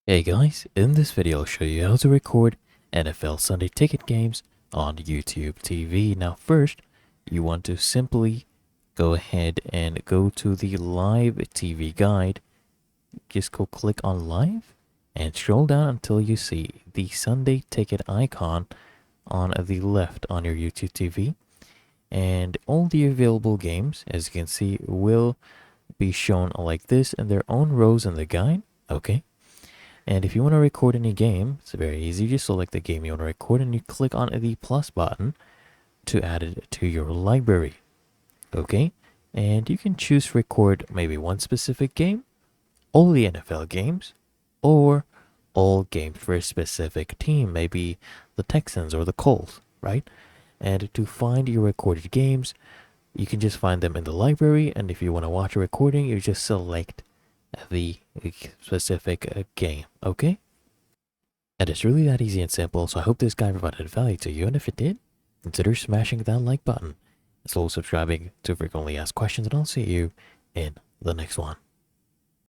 Hey guys, in this video I'll show you how to record NFL Sunday Ticket games on YouTube TV. Now first, you want to simply go ahead and go to the live TV guide. Just go click on live and scroll down until you see the Sunday Ticket icon on the left on your YouTube TV. And all the available games, as you can see, will be shown like this in their own rows in the guide. Okay. And if you want to record any game, it's very easy. You just select the game you want to record and you click on the plus button to add it to your library. Okay? And you can choose to record maybe one specific game, all the NFL games, or all games for a specific team, maybe the Texans or the Colts, right? And to find your recorded games, you can just find them in the library. And if you want to watch a recording, you just select the specific game, okay? And it's really that easy and simple, so I hope this guide provided value to you, and if it did, consider smashing that like button, as well as subscribing to frequently asked questions, and I'll see you in the next one.